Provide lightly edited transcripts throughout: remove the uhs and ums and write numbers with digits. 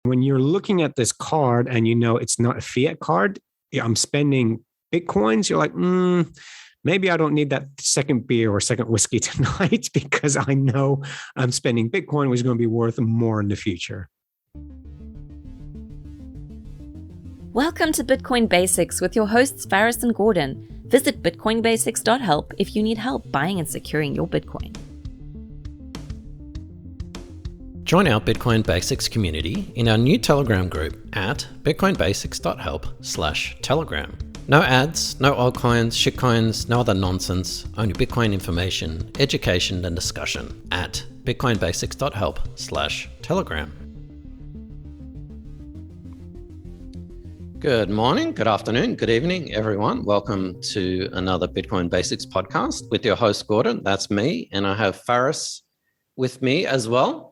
When you're looking at this card and you know it's not a fiat card, I'm spending Bitcoins, you're like, maybe I don't need that second beer or second whiskey tonight because I know I'm spending Bitcoin, which is going to be worth more in the future. Welcome to Bitcoin Basics with your hosts Faris and Gordon. Visit bitcoinbasics.help if you need help buying and securing your Bitcoin. Join our Bitcoin Basics community in our new Telegram group at bitcoinbasics.help/telegram. No ads, no altcoins, shitcoins, no other nonsense, only Bitcoin information, education and discussion at bitcoinbasics.help/telegram. Good morning, good afternoon, good evening, everyone. Welcome to another Bitcoin Basics podcast with your host, Gordon. That's me, and I have Faris with me as well.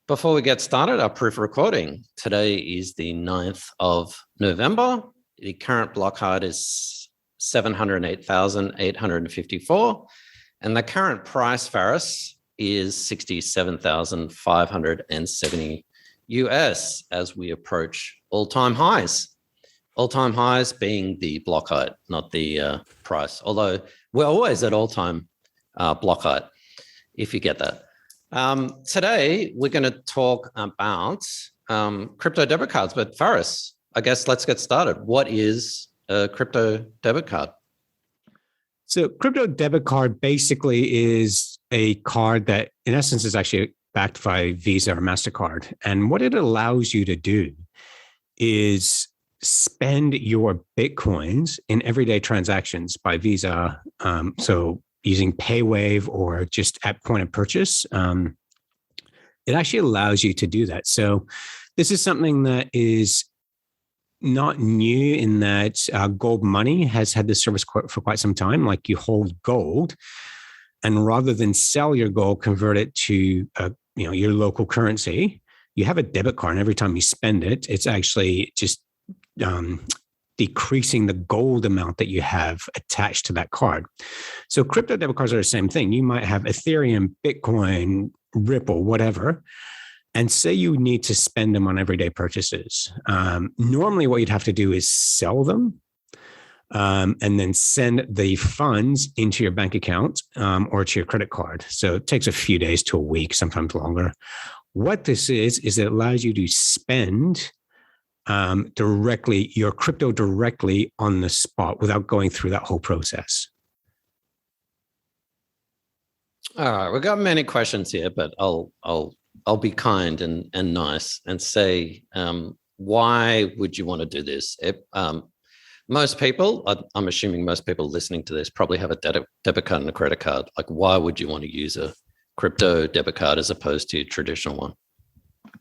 Before we get started, our proof recording. Today is the 9th of November. The current block height is 708,854, and the current price, Faris, is 67,570 US as we approach all-time highs. All-time highs being the block height, not the price. Although we're always at all-time block height, if you get that. Today, we're going to talk about crypto debit cards. But Faris, I guess let's get started. What is a crypto debit card? So crypto debit card basically is a card that, in essence, is actually backed by Visa or MasterCard. And what it allows you to do is spend your Bitcoins in everyday transactions by Visa. So using PayWave or just at point of purchase, it actually allows you to do that. So this is something that is not new in that Gold Money has had this service for quite some time. Like you hold gold, and rather than sell your gold, convert it to your local currency, you have a debit card, and every time you spend it, it's actually just decreasing the gold amount that you have attached to that card. So crypto debit cards are the same thing. You might have Ethereum, Bitcoin, Ripple, whatever, and say you need to spend them on everyday purchases. Normally what you'd have to do is sell them and then send the funds into your bank account or to your credit card. So it takes a few days to a week, sometimes longer. What this is it allows you to spend your crypto directly on the spot without going through that whole process. All right, we've got many questions here, but I'll be kind and nice and say, why would you want to do this? Most people, I'm assuming most people listening to this probably have a debit card and a credit card. Like, why would you want to use a crypto debit card as opposed to a traditional one?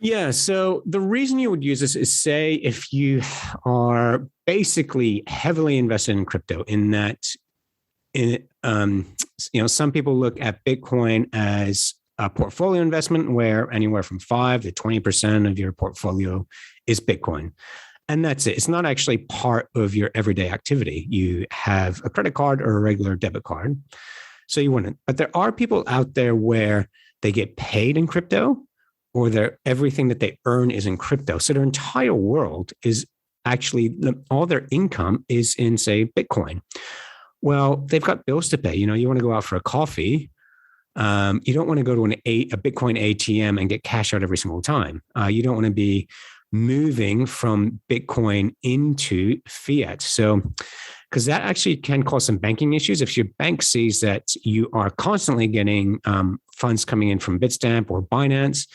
Yeah, so the reason you would use this is, say, if you are basically heavily invested in crypto, in that, some people look at Bitcoin as a portfolio investment where anywhere from 5 to 20% of your portfolio is Bitcoin. And that's it. It's not actually part of your everyday activity. You have a credit card or a regular debit card, so you wouldn't. But there are people out there where they get paid in crypto, or everything that they earn is in crypto. So their entire world is actually, all their income is in, say, Bitcoin. Well, they've got bills to pay. You want to go out for a coffee. You don't want to go to a Bitcoin ATM and get cash out every single time. You don't want to be moving from Bitcoin into fiat. So, because that actually can cause some banking issues. If your bank sees that you are constantly getting funds coming in from Bitstamp or Binance,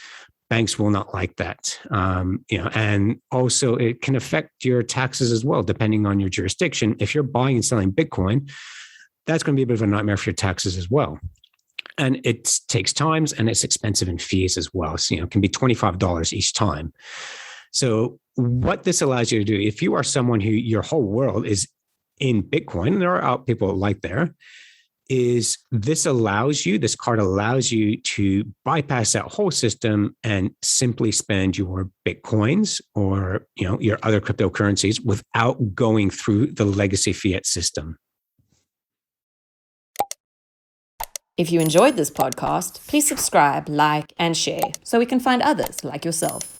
banks will not like that. And also it can affect your taxes as well, depending on your jurisdiction. If you're buying and selling Bitcoin, that's going to be a bit of a nightmare for your taxes as well. And it takes time and it's expensive in fees as well. So, it can be $25 each time. So what this allows you to do, if you are someone who your whole world is in Bitcoin, there are people like there, is this card allows you to bypass that whole system and simply spend your Bitcoins or, your other cryptocurrencies without going through the legacy fiat system. If you enjoyed this podcast, please subscribe, like, and share so we can find others like yourself.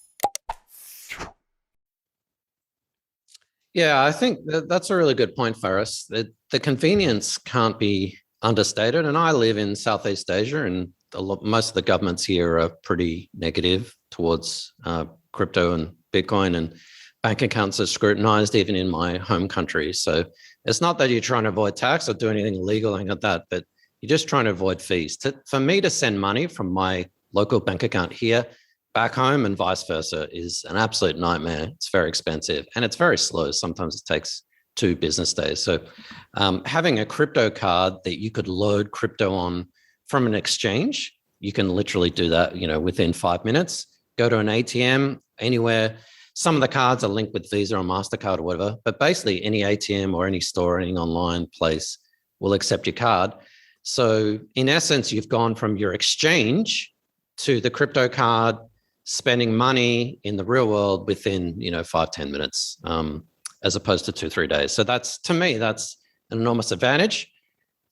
Yeah, I think that's a really good point, Faris. The convenience can't be understated. And I live in Southeast Asia, and most of the governments here are pretty negative towards crypto and Bitcoin, and bank accounts are scrutinized even in my home country. So it's not that you're trying to avoid tax or do anything illegal, anything like that, but you're just trying to avoid fees. For me to send money from my local bank account here back home and vice versa is an absolute nightmare. It's very expensive and it's very slow. Sometimes it takes 2 business days. So having a crypto card that you could load crypto on from an exchange, you can literally do that, within 5 minutes. Go to an ATM anywhere. Some of the cards are linked with Visa or MasterCard or whatever, but basically any ATM or any store, any online place will accept your card. So in essence, you've gone from your exchange to the crypto card, spending money in the real world within 5-10 minutes, as opposed to 2-3 days. So to me that's an enormous advantage.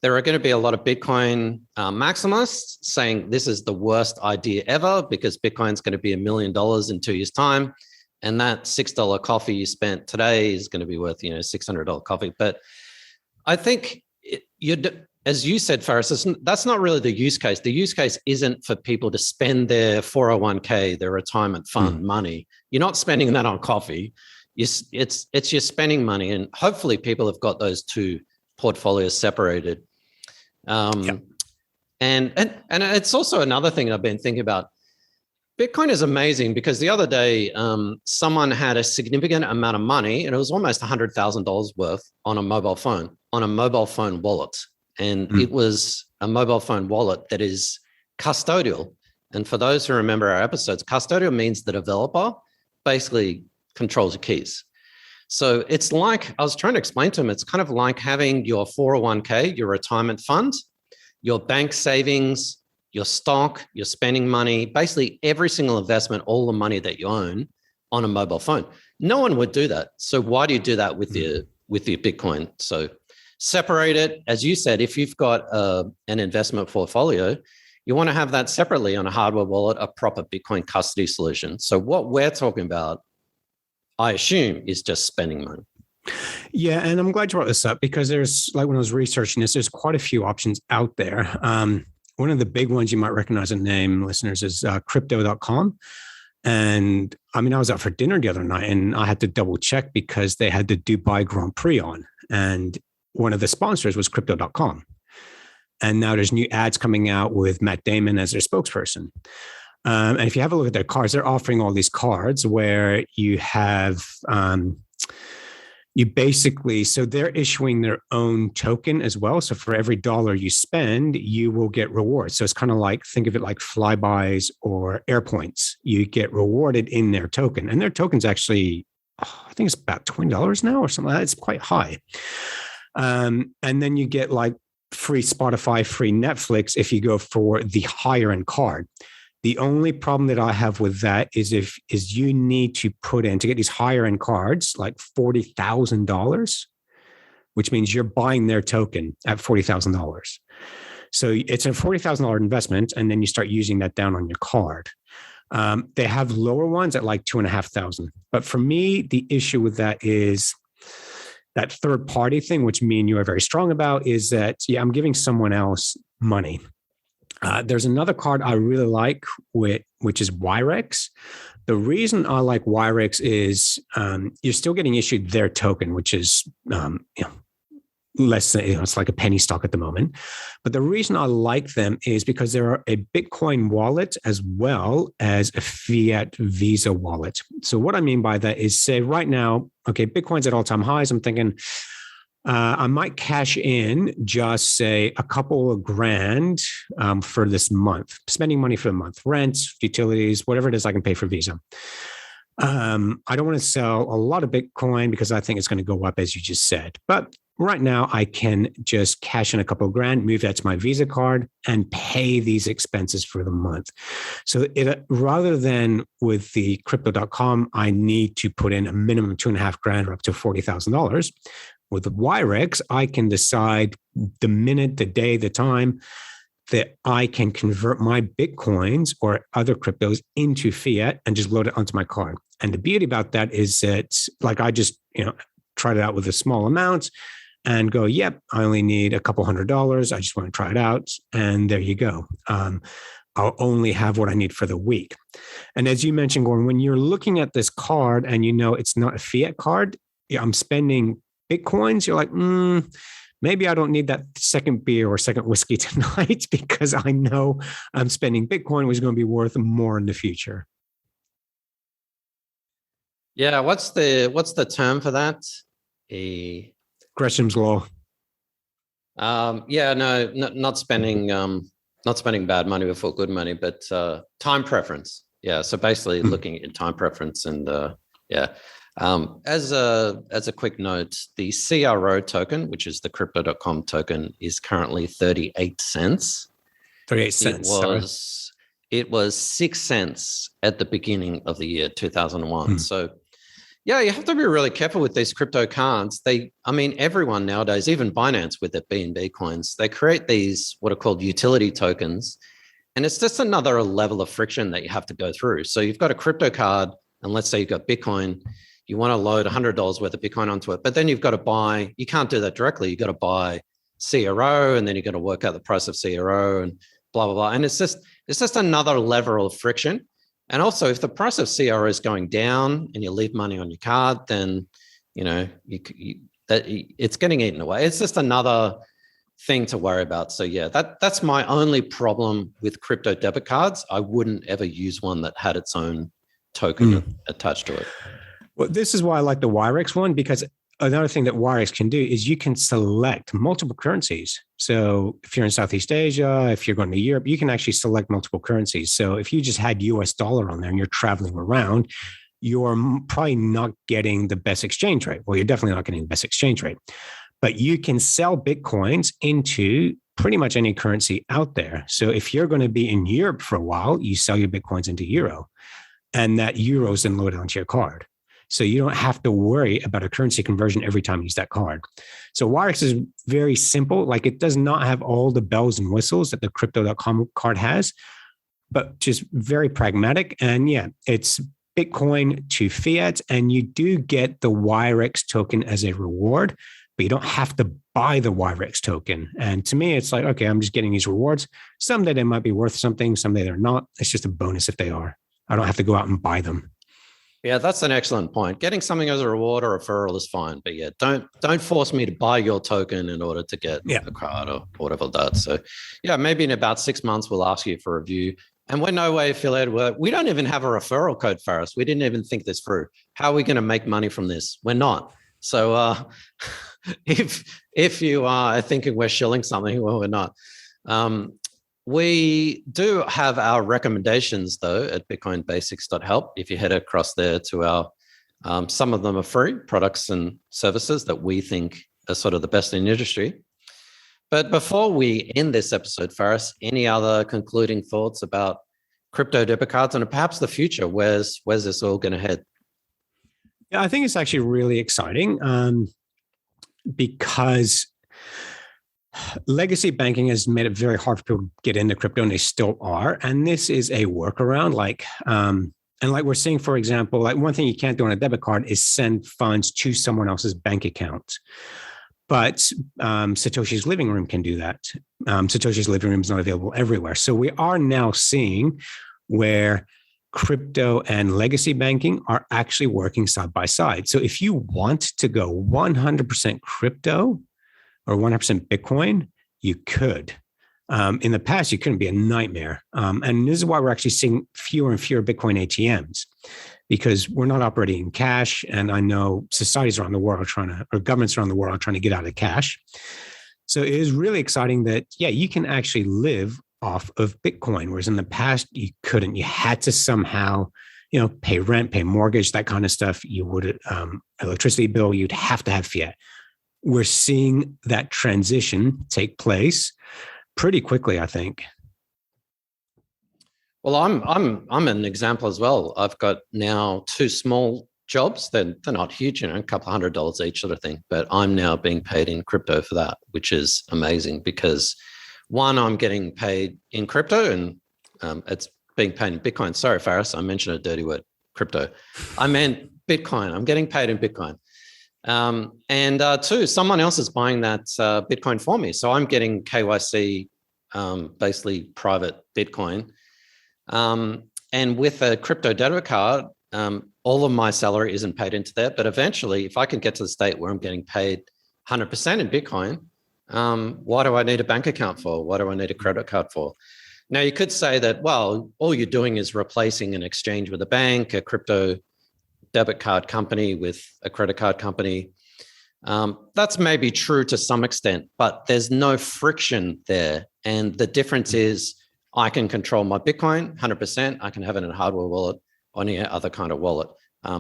There are going to be a lot of Bitcoin maximalists saying this is the worst idea ever because Bitcoin's going to be $1 million in 2 years' time, and that $6 coffee you spent today is going to be worth $600 coffee. But I think as you said, Faris, that's not really the use case. The use case isn't for people to spend their 401k, their retirement fund money. You're not spending that on coffee. It's you're spending money, and hopefully people have got those 2 portfolios separated. And it's also another thing I've been thinking about. Bitcoin is amazing because the other day, someone had a significant amount of money, and it was almost $100,000 worth on a mobile phone wallet. And it was a mobile phone wallet that is custodial. And for those who remember our episodes, custodial means the developer basically controls the keys. So it's like, I was trying to explain to him, it's kind of like having your 401k, your retirement fund, your bank savings, your stock, your spending money, basically every single investment, all the money that you own on a mobile phone. No one would do that. So why do you do that with your Bitcoin? So separate it. As you said, if you've got an investment portfolio, you want to have that separately on a hardware wallet, a proper Bitcoin custody solution. So what we're talking about, I assume, is just spending money. Yeah, and I'm glad you brought this up because there's, like when I was researching this, there's quite a few options out there. One of the big ones you might recognize the name, listeners, is crypto.com. And I mean, I was out for dinner the other night and I had to double check because they had the Dubai Grand Prix on. And one of the sponsors was crypto.com. And now there's new ads coming out with Matt Damon as their spokesperson. And if you have a look at their cards, they're offering all these cards where you have, so they're issuing their own token as well. So for every dollar you spend, you will get rewards. So it's kind of like, think of it like flybys or air points. You get rewarded in their token. And their token's actually, I think it's about $20 now or something like that. It's quite high. And then you get like free Spotify, free Netflix if you go for the higher end card. The only problem that I have with that is you need to put in to get these higher end cards like $40,000, which means you're buying their token at $40,000. So it's a $40,000 investment, and then you start using that down on your card. They have lower ones at like $2,500. But for me, the issue with that is that third party thing, which me and you are very strong about, is that, I'm giving someone else money. There's another card I really like, which is Wirex. The reason I like Wirex is you're still getting issued their token, which is less than, it's like a penny stock at the moment. But the reason I like them is because they're a Bitcoin wallet as well as a fiat Visa wallet. So what I mean by that is, say right now, okay, Bitcoin's at all-time highs. I'm thinking I might cash in just say a couple of grand for this month, spending money for the month, rent, utilities, whatever it is I can pay for Visa. I don't want to sell a lot of Bitcoin because I think it's going to go up, as you just said. But right now, I can just cash in a couple of grand, move that to my Visa card, and pay these expenses for the month. So rather than with the crypto.com, I need to put in a minimum $2.5 grand or up to $40,000. With Wirex, I can decide the minute, the day, the time that I can convert my Bitcoins or other cryptos into fiat and just load it onto my card. And the beauty about that is that, like, I just, tried it out with a small amount and go, yep, I only need a couple $100. I just want to try it out. And there you go. I'll only have what I need for the week. And as you mentioned, Gordon, when you're looking at this card and you know it's not a fiat card, I'm spending Bitcoins, you're like, maybe I don't need that second beer or second whiskey tonight because I know I'm spending Bitcoin, which is going to be worth more in the future. Yeah, what's the term for that? Gresham's law. Yeah, no, not spending bad money before good money, but time preference. Yeah, so basically looking at your time preference and yeah. As a quick note, the CRO token, which is the crypto.com token, is currently 38 cents. 38 cents. It was 6 cents at the beginning of the year 2001. So yeah, you have to be really careful with these crypto cards. Everyone nowadays, even Binance with their BNB coins, they create these what are called utility tokens. And it's just another level of friction that you have to go through. So you've got a crypto card, and let's say you've got Bitcoin. You want to load $100 worth of Bitcoin onto it, but then you've got to buy, you can't do that directly. You've got to buy CRO, and then you've got to work out the price of CRO and blah, blah, blah. And it's just another level of friction. And also, if the price of CRO is going down and you leave money on your card, then it's getting eaten away. It's just another thing to worry about. So yeah, that's my only problem with crypto debit cards. I wouldn't ever use one that had its own token attached to it. Well, this is why I like the Wirex one, because another thing that Wirex can do is you can select multiple currencies. So if you're in Southeast Asia, if you're going to Europe, you can actually select multiple currencies. So if you just had US dollar on there and you're traveling around, you're probably not getting the best exchange rate. Well, you're definitely not getting the best exchange rate, but you can sell Bitcoins into pretty much any currency out there. So if you're going to be in Europe for a while, you sell your Bitcoins into euro, and that euro is then loaded onto your card. So you don't have to worry about a currency conversion every time you use that card. So Wirex is very simple. Like, it does not have all the bells and whistles that the crypto.com card has, but just very pragmatic. And yeah, it's Bitcoin to fiat, and you do get the Wirex token as a reward, but you don't have to buy the Wirex token. And to me, it's like, okay, I'm just getting these rewards. Someday they might be worth something. Someday they're not. It's just a bonus if they are. I don't have to go out and buy them. Yeah, that's an excellent point. Getting something as a reward or a referral is fine, but yeah, don't force me to buy your token in order to get a card or whatever that. So yeah, maybe in about 6 months we'll ask you for a review. And we're no way affiliated with it. We don't even have a referral code, Faris. We didn't even think this through. How are we going to make money from this? We're not. So if you are thinking we're shilling something, well, we're not. We do have our recommendations, though, at bitcoinbasics.help. If you head across there to our, some of them are free products and services that we think are sort of the best in the industry. But before we end this episode, Faris, any other concluding thoughts about crypto debit cards and perhaps the future? Where's this all going to head? Yeah, I think it's actually really exciting because legacy banking has made it very hard for people to get into crypto, and they still are. And this is a workaround. Like we're seeing, for example, like one thing you can't do on a debit card is send funds to someone else's bank account. But Satoshi's Living Room can do that. Satoshi's Living Room is not available everywhere. So we are now seeing where crypto and legacy banking are actually working side by side. So if you want to go 100% crypto or 100% Bitcoin, you could. In the past, you couldn't. Be a nightmare. And this is why we're actually seeing fewer and fewer Bitcoin ATMs, because we're not operating in cash. And I know societies around the world or governments around the world are trying to get out of cash. So it is really exciting that, yeah, you can actually live off of Bitcoin, whereas in the past, you couldn't. You had to somehow, pay rent, pay mortgage, that kind of stuff. You would, electricity bill, you'd have to have fiat. We're seeing that transition take place pretty quickly, I think. Well, I'm an example as well. I've got now 2 small jobs. They're not huge, a couple $100 each sort of thing, but I'm now being paid in crypto for that, which is amazing because one, I'm getting paid in crypto and it's being paid in Bitcoin. Sorry, Faris, I mentioned a dirty word, crypto. I meant Bitcoin. I'm getting paid in Bitcoin. And two, someone else is buying that Bitcoin for me. So I'm getting KYC, basically private Bitcoin. And with a crypto debit card, all of my salary isn't paid into that. But eventually, if I can get to the state where I'm getting paid 100% in Bitcoin, what do I need a bank account for? What do I need a credit card for? Now, you could say that, well, all you're doing is replacing an exchange with a bank, a crypto debit card company with a credit card company. That's maybe true to some extent, but there's no friction there. And the difference is I can control my Bitcoin 100%. I can have it in a hardware wallet or any other kind of wallet.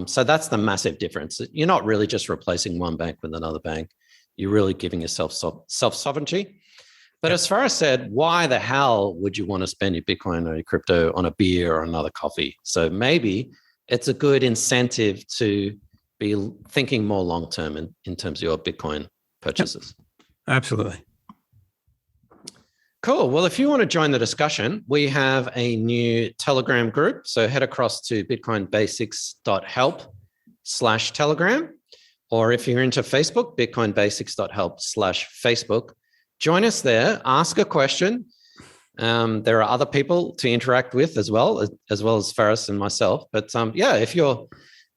So that's the massive difference. You're not really just replacing one bank with another bank. You're really giving yourself self-sovereignty. But as Farah said, why the hell would you want to spend your Bitcoin or your crypto on a beer or another coffee? So maybe it's a good incentive to be thinking more long-term in terms of your Bitcoin purchases. Yep. Absolutely. Cool. Well, if you want to join the discussion, we have a new Telegram group. So head across to bitcoinbasics.help/Telegram. Or if you're into Facebook, bitcoinbasics.help/Facebook. Join us there. Ask a question. There are other people to interact with as well as Faris and myself. But if you're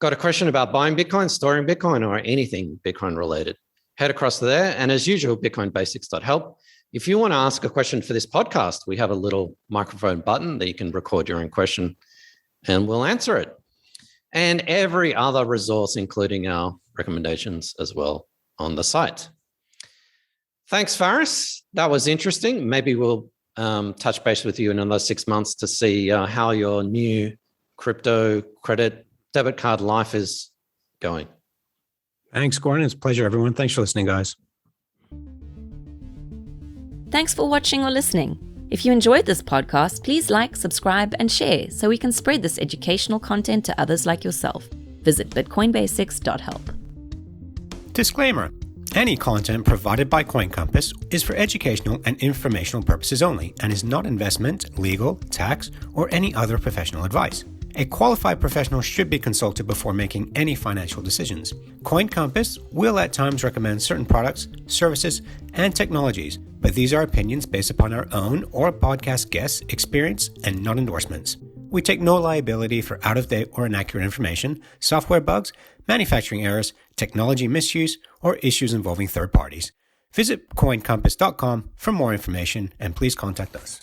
got a question about buying Bitcoin, storing Bitcoin, or anything Bitcoin related, head across there. And as usual, bitcoinbasics.help. If you want to ask a question for this podcast, we have a little microphone button that you can record your own question and we'll answer it. And every other resource, including our recommendations as well on the site. Thanks, Faris. That was interesting. Maybe we'll touch base with you in another 6 months to see how your new crypto credit debit card life is going. Thanks, Gordon. It's a pleasure, everyone. Thanks for listening, guys. Thanks for watching or listening. If you enjoyed this podcast, please like, subscribe, and share so we can spread this educational content to others like yourself. Visit bitcoinbasics.help. Disclaimer. Any content provided by CoinCompass is for educational and informational purposes only and is not investment, legal, tax, or any other professional advice. A qualified professional should be consulted before making any financial decisions. CoinCompass will at times recommend certain products, services, and technologies, but these are opinions based upon our own or podcast guests' experience and not endorsements. We take no liability for out-of-date or inaccurate information, software bugs, manufacturing errors, technology misuse, or issues involving third parties. Visit coincompass.com for more information and please contact us.